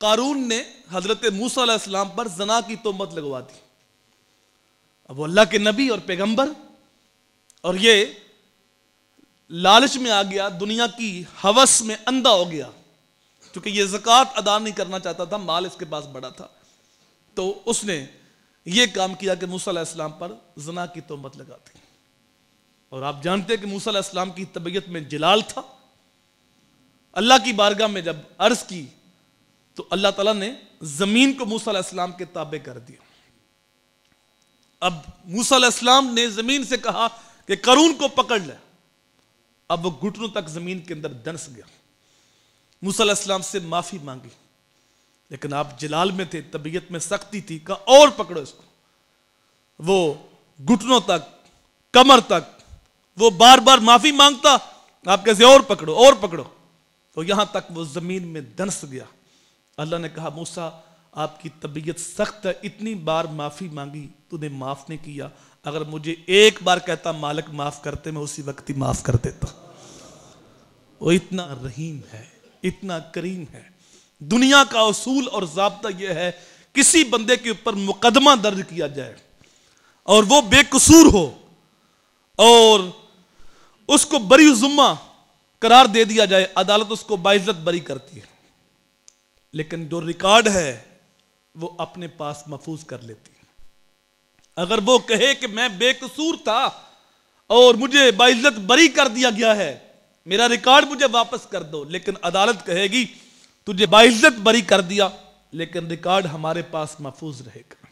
قارون نے حضرت موسیٰ علیہ السلام پر زنا کی تہمت لگوا دی. اب وہ اللہ کے نبی اور پیغمبر، اور یہ لالچ میں آ گیا، دنیا کی ہوس میں اندھا ہو گیا، کیونکہ یہ زکوٰۃ ادا نہیں کرنا چاہتا تھا، مال اس کے پاس بڑا تھا، تو اس نے یہ کام کیا کہ موسیٰ علیہ السلام پر زنا کی تہمت لگا دی. اور آپ جانتے ہیں کہ موسیٰ علیہ السلام کی طبیعت میں جلال تھا. اللہ کی بارگاہ میں جب عرض کی تو اللہ تعالیٰ نے زمین کو موسیٰ علیہ السلام کے تابع کر دیا. اب موسیٰ علیہ السلام نے زمین سے کہا کہ قارون کو پکڑ لے. اب وہ گھٹنوں تک زمین کے اندر دنس گیا. موسیٰ علیہ السلام سے معافی مانگی، لیکن آپ جلال میں تھے، طبیعت میں سختی تھی، کہا اور پکڑو اس کو. وہ گھٹنوں تک، کمر تک، وہ بار بار معافی مانگتا، آپ کیسے اور پکڑو اور پکڑو، تو یہاں تک وہ زمین میں دنس گیا. اللہ نے کہا موسیٰ آپ کی طبیعت سخت ہے، اتنی بار معافی مانگی تو نے معاف نہیں کیا، اگر مجھے ایک بار کہتا مالک معاف کرتے میں اسی وقت ہی معاف کر دیتا. وہ اتنا رحیم ہے، اتنا کریم ہے. دنیا کا اصول اور ضابطہ یہ ہے کسی بندے کے اوپر مقدمہ درج کیا جائے اور وہ بے قصور ہو اور اس کو بری ذمہ قرار دے دیا جائے، عدالت اس کو باعزت بری کرتی ہے، لیکن جو ریکارڈ ہے وہ اپنے پاس محفوظ کر لیتی ہے. اگر وہ کہے کہ میں بے قصور تھا اور مجھے باعزت بری کر دیا گیا ہے، میرا ریکارڈ مجھے واپس کر دو، لیکن عدالت کہے گی تجھے باعزت بری کر دیا لیکن ریکارڈ ہمارے پاس محفوظ رہے گا.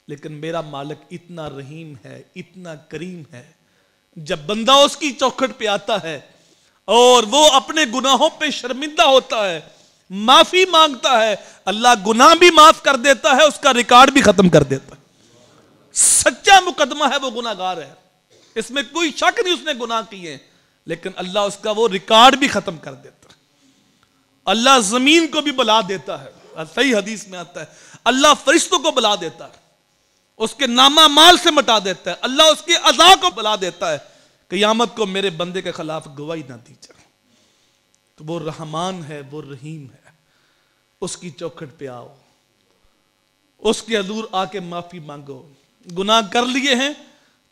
لیکن میرا مالک اتنا رحیم ہے، اتنا کریم ہے، جب بندہ اس کی چوکھٹ پہ آتا ہے اور وہ اپنے گناہوں پہ شرمندہ ہوتا ہے، معافی مانگتا ہے، اللہ گناہ بھی معاف کر دیتا ہے، اس کا ریکارڈ بھی ختم کر دیتا ہے. سچا مقدمہ ہے، وہ گناہ گار ہے، اس میں کوئی شک نہیں اس نے گناہ کیے، لیکن اللہ اس کا وہ ریکارڈ بھی ختم کر دیتا ہے. اللہ زمین کو بھی بلا دیتا ہے، صحیح حدیث میں آتا ہے اللہ فرشتوں کو بلا دیتا ہے، اس کے نامہ مال سے مٹا دیتا ہے، اللہ اس کے عزا کو بلا دیتا ہے، قیامت کو میرے بندے کے خلاف گواہی نہ دی جائے. تو وہ رحمان ہے، وہ رحیم ہے. اس کی چوکھٹ پہ آؤ، اس کے حضور آ کے معافی مانگو. گناہ کر لیے ہیں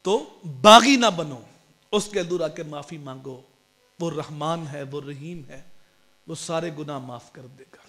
تو باغی نہ بنو، اس کے حضور آ کے معافی مانگو. وہ رحمان ہے، وہ رحیم ہے، وہ سارے گناہ معاف کر دے گا.